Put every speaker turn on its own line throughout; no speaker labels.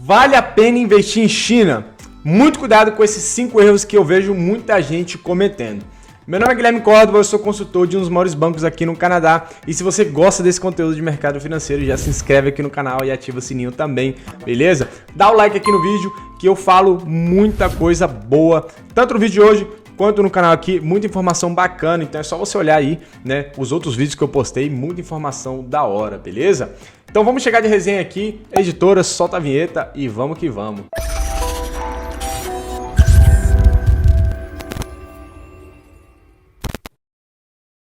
Vale a pena investir em China? Muito cuidado com esses 5 erros que eu vejo muita gente cometendo. Meu nome é Guilherme Córdova, eu sou consultor de um dos maiores bancos aqui no Canadá. E se você gosta desse conteúdo de mercado financeiro, já se inscreve aqui no canal e ativa o sininho também, beleza? Dá o like aqui no vídeo que eu falo muita coisa boa, tanto no vídeo de hoje quanto no canal aqui, muita informação bacana. Então é só você olhar aí, né, os outros vídeos que eu postei, muita informação da hora, beleza? Então vamos chegar de resenha aqui, editora, solta a vinheta e vamos que vamos.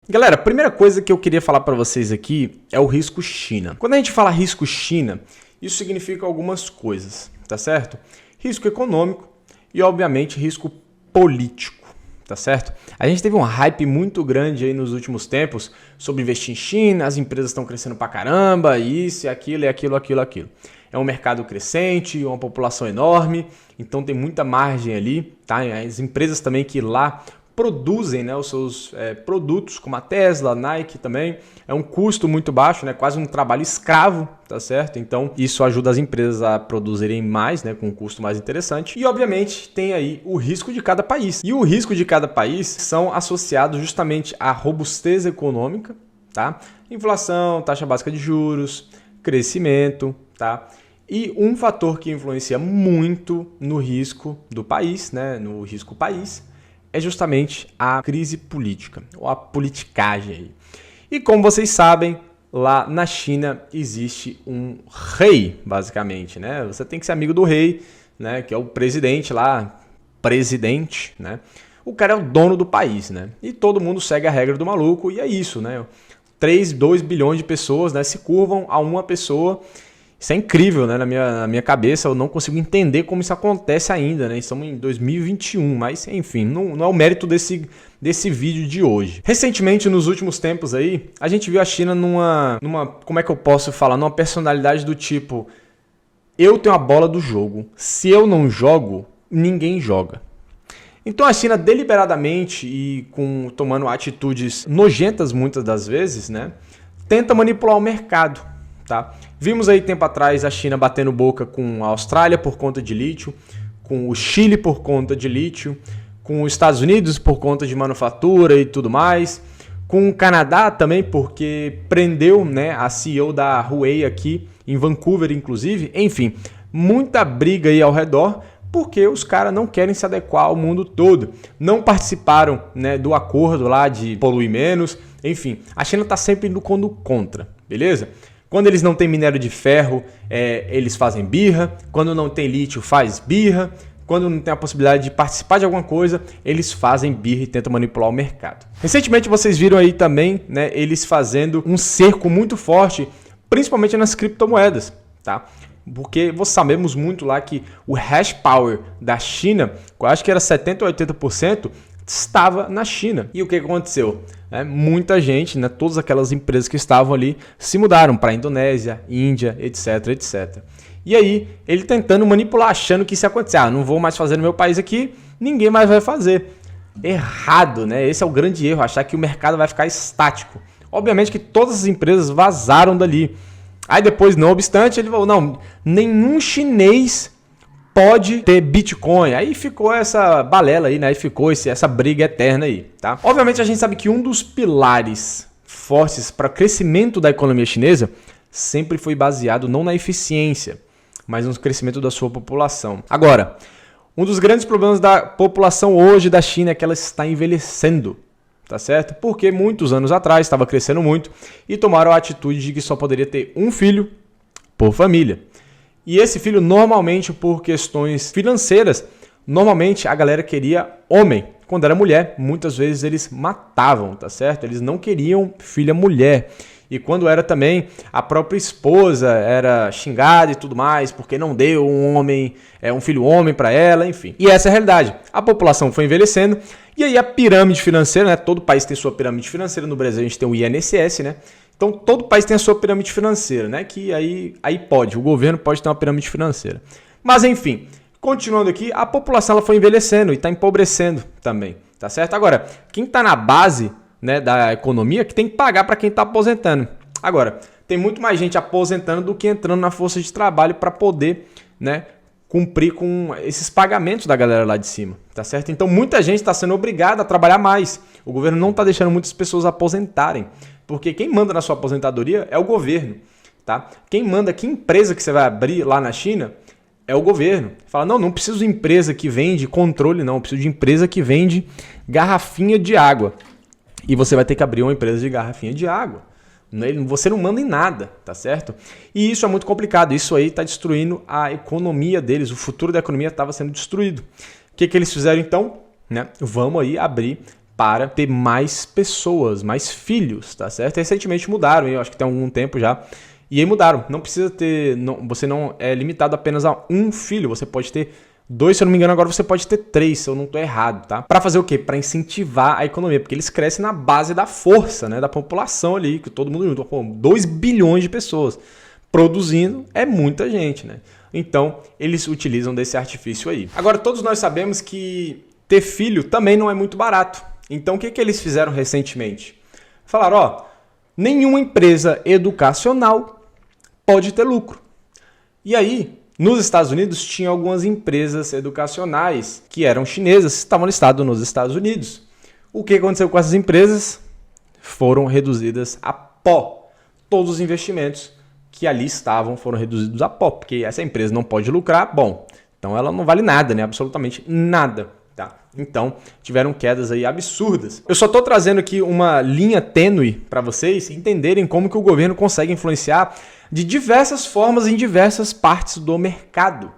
Galera, a primeira coisa que eu queria falar para vocês aqui é o risco China. Quando a gente fala risco China, isso significa algumas coisas, tá certo? Risco econômico e, obviamente, risco político, tá certo? A gente teve um hype muito grande aí nos últimos tempos sobre investir em China, as empresas estão crescendo pra caramba, isso, aquilo, aquilo. É um mercado crescente, uma população enorme, então tem muita margem ali, tá? As empresas também que lá produzem, né, os seus produtos, como a Tesla, a Nike também, é um custo muito baixo, né, quase um trabalho escravo, tá certo? Então isso ajuda as empresas a produzirem mais, né, com um custo mais interessante. E obviamente tem aí o risco de cada país. E o risco de cada país são associados justamente à robustez econômica, tá? Inflação, taxa básica de juros, crescimento, tá? E um fator que influencia muito no risco do país, né, no risco país, é justamente a crise política, ou a politicagem aí. E como vocês sabem, lá na China existe um rei, basicamente, né? Você tem que ser amigo do rei, né? Que é o presidente lá, né? O cara é o dono do país, né? E todo mundo segue a regra do maluco e é isso, né? 2 bilhões de pessoas, né, se curvam a uma pessoa. Isso é incrível, né? Na minha cabeça, eu não consigo entender como isso acontece ainda, né? Estamos em 2021, mas enfim, não é o mérito desse vídeo de hoje. Recentemente, nos últimos tempos aí, a gente viu a China numa como é que eu posso falar? Numa personalidade do tipo, eu tenho a bola do jogo, se eu não jogo, ninguém joga. Então a China deliberadamente e tomando atitudes nojentas muitas das vezes, né? Tenta manipular o mercado. Tá? Vimos aí tempo atrás a China batendo boca com a Austrália por conta de lítio, com o Chile por conta de lítio, com os Estados Unidos por conta de manufatura e tudo mais, com o Canadá também porque prendeu, né, a CEO da Huawei aqui em Vancouver, inclusive. Enfim, muita briga aí ao redor porque os caras não querem se adequar ao mundo todo. Não participaram, né, do acordo lá de poluir menos. Enfim, a China está sempre indo contra, beleza? Quando eles não têm minério de ferro, eles fazem birra. Quando não tem lítio, faz birra. Quando não tem a possibilidade de participar de alguma coisa, eles fazem birra e tentam manipular o mercado. Recentemente vocês viram aí também, né, eles fazendo um cerco muito forte, principalmente nas criptomoedas, tá? Porque sabemos muito lá que o hash power da China, eu acho que era 70% ou 80%, estava na China. E o que aconteceu? Muita gente, né, todas aquelas empresas que estavam ali se mudaram para a Indonésia, Índia, etc. E aí, ele tentando manipular, achando que isso ia acontecer. Não vou mais fazer no meu país aqui, ninguém mais vai fazer. Errado, né? Esse é o grande erro, achar que o mercado vai ficar estático. Obviamente que todas as empresas vazaram dali. Aí depois, não obstante, ele falou, não, nenhum chinês pode ter Bitcoin. Aí ficou essa balela aí, né? Aí ficou essa briga eterna aí, tá? Obviamente a gente sabe que um dos pilares fortes para o crescimento da economia chinesa sempre foi baseado não na eficiência, mas no crescimento da sua população. Agora, um dos grandes problemas da população hoje da China é que ela está envelhecendo, tá certo? Porque muitos anos atrás estava crescendo muito e tomaram a atitude de que só poderia ter um filho por família. E esse filho, normalmente, por questões financeiras, normalmente a galera queria homem. Quando era mulher, muitas vezes eles matavam, tá certo? Eles não queriam filha mulher. E quando era também, a própria esposa era xingada e tudo mais, porque não deu um filho homem para ela, enfim. E essa é a realidade. A população foi envelhecendo, e aí a pirâmide financeira, né? Todo país tem sua pirâmide financeira. No Brasil a gente tem o INSS, né? Então, todo país tem a sua pirâmide financeira, né? Que aí pode, o governo pode ter uma pirâmide financeira. Mas, enfim, continuando aqui, a população ela foi envelhecendo e está empobrecendo também, tá certo? Agora, quem está na base, né, da economia, que tem que pagar para quem está aposentando. Agora, tem muito mais gente aposentando do que entrando na força de trabalho para poder né, cumprir com esses pagamentos da galera lá de cima, tá certo? Então muita gente está sendo obrigada a trabalhar mais. O governo não está deixando muitas pessoas aposentarem, porque quem manda na sua aposentadoria é o governo, tá? Quem manda, que empresa que você vai abrir lá na China é o governo. Fala, não preciso de empresa que vende controle, não, preciso de empresa que vende garrafinha de água. E você vai ter que abrir uma empresa de garrafinha de água. Você não manda em nada, tá certo? E isso é muito complicado. Isso aí está destruindo a economia deles. O futuro da economia estava sendo destruído. O que eles fizeram então? Né? Vamos aí abrir para ter mais pessoas, mais filhos, tá certo? Recentemente mudaram, eu acho que tem algum tempo já. E aí mudaram. Não precisa ter... você não é limitado apenas a um filho. Você pode ter 2, se eu não me engano, agora você pode ter 3, se eu não estou errado, tá? Para fazer o quê? Para incentivar a economia, porque eles crescem na base da força, né? Da população ali, que todo mundo junto. 2 bilhões de pessoas produzindo é muita gente, né? Então, eles utilizam desse artifício aí. Agora, todos nós sabemos que ter filho também não é muito barato. Então, o que eles fizeram recentemente? Falaram, nenhuma empresa educacional pode ter lucro. E aí, nos Estados Unidos, tinha algumas empresas educacionais que eram chinesas, estavam listadas nos Estados Unidos. O que aconteceu com essas empresas? Foram reduzidas a pó. Todos os investimentos que ali estavam foram reduzidos a pó, porque essa empresa não pode lucrar, então ela não vale nada, né? Absolutamente nada. Tá? Então, tiveram quedas aí absurdas. Eu só estou trazendo aqui uma linha tênue para vocês entenderem como que o governo consegue influenciar de diversas formas em diversas partes do mercado.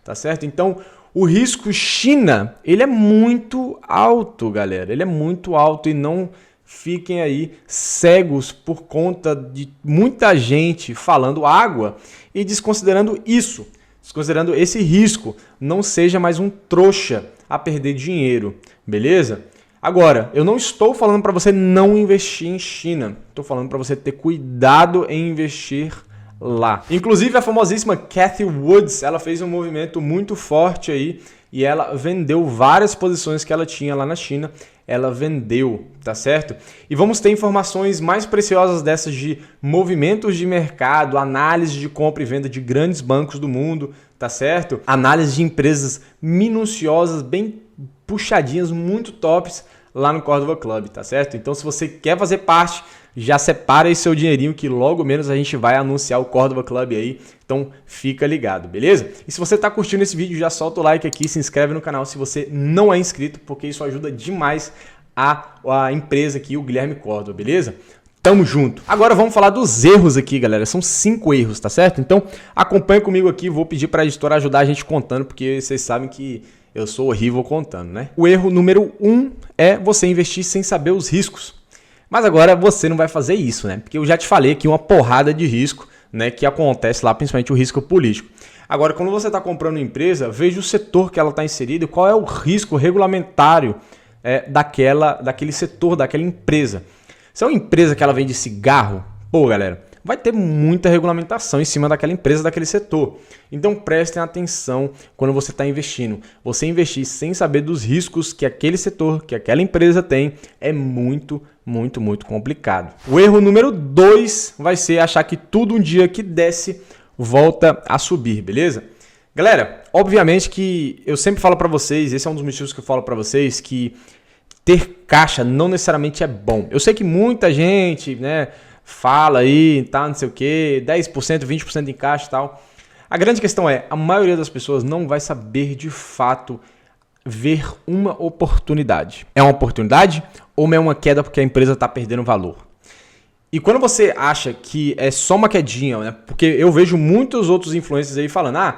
Tá certo? Então, o risco China, ele é muito alto, galera. Ele é muito alto e não fiquem aí cegos por conta de muita gente falando água e desconsiderando isso. Desconsiderando esse risco, não seja mais um trouxa a perder dinheiro, beleza? Agora, eu não estou falando para você não investir em China. Estou falando para você ter cuidado em investir lá. Inclusive, a famosíssima Cathie Woods, ela fez um movimento muito forte aí e ela vendeu várias posições que ela tinha lá na China. Ela vendeu, tá certo? E vamos ter informações mais preciosas dessas de movimentos de mercado, análise de compra e venda de grandes bancos do mundo, tá certo? Análise de empresas minuciosas, bem puxadinhas, muito tops lá no Cordova Club, tá certo? Então, se você quer fazer parte, já separa aí seu dinheirinho que logo menos a gente vai anunciar o Cordova Club aí. Então, fica ligado, beleza? E se você tá curtindo esse vídeo, já solta o like aqui, se inscreve no canal se você não é inscrito, porque isso ajuda demais a empresa aqui, o Guilherme Cordova, beleza? Tamo junto. Agora vamos falar dos erros aqui, galera. São 5 erros, tá certo? Então, acompanha comigo aqui, vou pedir para a editora ajudar a gente contando, porque vocês sabem que eu sou horrível contando, né? O erro número 1 é você investir sem saber os riscos. Mas agora você não vai fazer isso, né? Porque eu já te falei aqui uma porrada de risco, né, que acontece lá, principalmente o risco político. Agora, quando você está comprando uma empresa, veja o setor que ela está inserida e qual é o risco regulamentário daquele setor, daquela empresa. Se é uma empresa que ela vende cigarro, galera, vai ter muita regulamentação em cima daquela empresa, daquele setor. Então prestem atenção quando você está investindo. Você investir sem saber dos riscos que aquele setor, que aquela empresa tem, é muito complicado. O erro número 2 vai ser achar que tudo um dia que desce volta a subir, beleza? Galera, obviamente que eu sempre falo para vocês, esse é um dos motivos que eu falo para vocês, que ter caixa não necessariamente é bom. Eu sei que muita gente, né, fala aí, tá, não sei o que, 10%, 20% em caixa e tal. A grande questão é, a maioria das pessoas não vai saber de fato ver uma oportunidade. É uma oportunidade ou é uma queda porque a empresa está perdendo valor? E quando você acha que é só uma quedinha, né, porque eu vejo muitos outros influencers aí falando,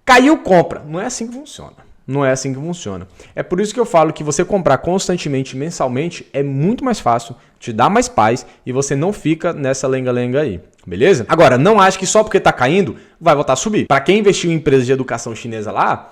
caiu, compra. Não é assim que funciona. Não é assim que funciona. É por isso que eu falo que você comprar constantemente, mensalmente, é muito mais fácil, te dá mais paz e você não fica nessa lenga-lenga aí, beleza? Agora, não ache que só porque está caindo, vai voltar a subir. Para quem investiu em empresa de educação chinesa lá,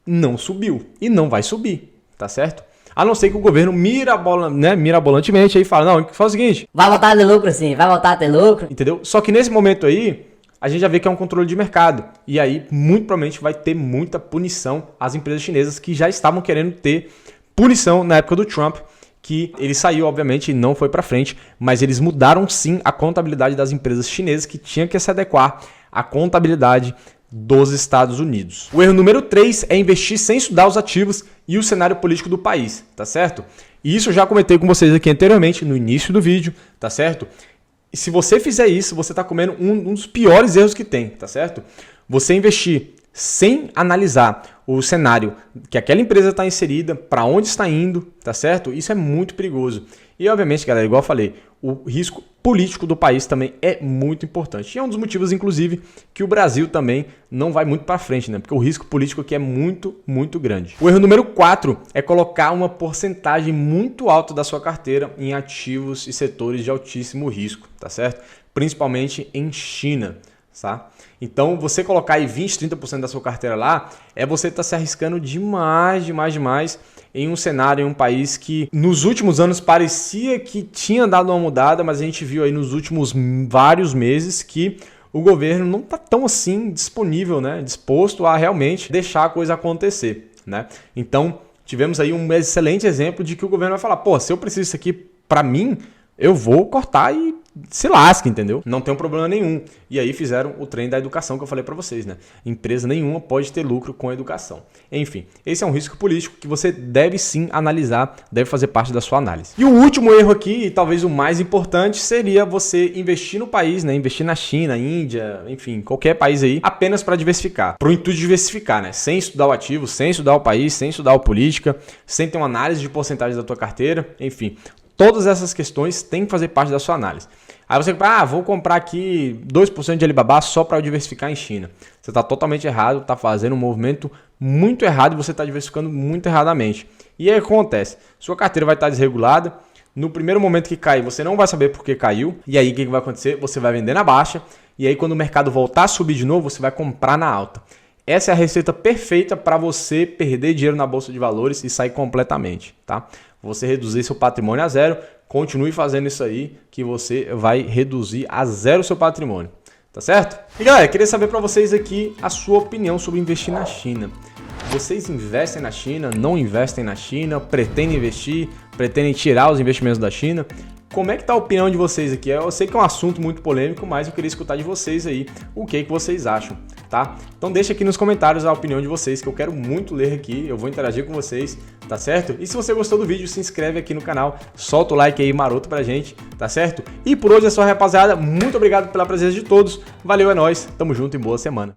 não subiu e não vai subir, tá certo? A não ser que o governo mirabolantemente aí fala, não, faz o seguinte...
Vai voltar a ter lucro sim, vai voltar a ter lucro.
Entendeu? Só que nesse momento aí, a gente já vê que é um controle de mercado. E aí, muito provavelmente, vai ter muita punição às empresas chinesas que já estavam querendo ter punição na época do Trump, que ele saiu, obviamente, e não foi para frente, mas eles mudaram sim a contabilidade das empresas chinesas que tinham que se adequar à contabilidade dos Estados Unidos. O erro número 3 é investir sem estudar os ativos e o cenário político do país, tá certo? E isso eu já comentei com vocês aqui anteriormente, no início do vídeo, tá certo? E se você fizer isso, você está comendo um dos piores erros que tem, tá certo? Você investir sem analisar o cenário que aquela empresa está inserida, para onde está indo, tá certo? Isso é muito perigoso. E obviamente, galera, igual eu falei, o risco político do país também é muito importante. E é um dos motivos, inclusive, que o Brasil também não vai muito para frente, né? Porque o risco político aqui é muito, muito grande. O erro número 4 é colocar uma porcentagem muito alta da sua carteira em ativos e setores de altíssimo risco, tá certo? Principalmente em China, tá? Então, você colocar aí 20, 30% da sua carteira lá, você estar se arriscando demais em um cenário, em um país que nos últimos anos parecia que tinha dado uma mudada, mas a gente viu aí nos últimos vários meses que o governo não está tão assim disponível, né, disposto a realmente deixar a coisa acontecer, né? Então, tivemos aí um excelente exemplo de que o governo vai falar, pô, se eu preciso disso aqui para mim, eu vou cortar e se lasca, entendeu? Não tem um problema nenhum. E aí fizeram o trem da educação que eu falei para vocês, né? Empresa nenhuma pode ter lucro com a educação. Enfim, esse é um risco político que você deve sim analisar, deve fazer parte da sua análise. E o último erro aqui, e talvez o mais importante, seria você investir no país, né? Investir na China, Índia, enfim, qualquer país aí, apenas para diversificar. Pro intuito de diversificar, né? Sem estudar o ativo, sem estudar o país, sem estudar a política, sem ter uma análise de porcentagem da tua carteira, enfim. Todas essas questões têm que fazer parte da sua análise. Aí você vou comprar aqui 2% de Alibaba só para eu diversificar em China. Você está totalmente errado, está fazendo um movimento muito errado e você está diversificando muito erradamente. E aí o que acontece? Sua carteira vai estar desregulada. No primeiro momento que cair, você não vai saber por que caiu. E aí o que vai acontecer? Você vai vender na baixa. E aí quando o mercado voltar a subir de novo, você vai comprar na alta. Essa é a receita perfeita para você perder dinheiro na bolsa de valores e sair completamente, tá? Você reduzir seu patrimônio a zero, continue fazendo isso aí que você vai reduzir a zero o seu patrimônio, tá certo? E galera, queria saber para vocês aqui a sua opinião sobre investir na China. Vocês investem na China, não investem na China, pretendem investir, pretendem tirar os investimentos da China? Como é que tá a opinião de vocês aqui? Eu sei que é um assunto muito polêmico, mas eu queria escutar de vocês aí o que vocês acham, tá? Então deixa aqui nos comentários a opinião de vocês, que eu quero muito ler aqui, eu vou interagir com vocês, tá certo? E se você gostou do vídeo, se inscreve aqui no canal, solta o like aí maroto pra gente, tá certo? E por hoje é só, rapaziada, muito obrigado pela presença de todos, valeu, é nóis, tamo junto e boa semana.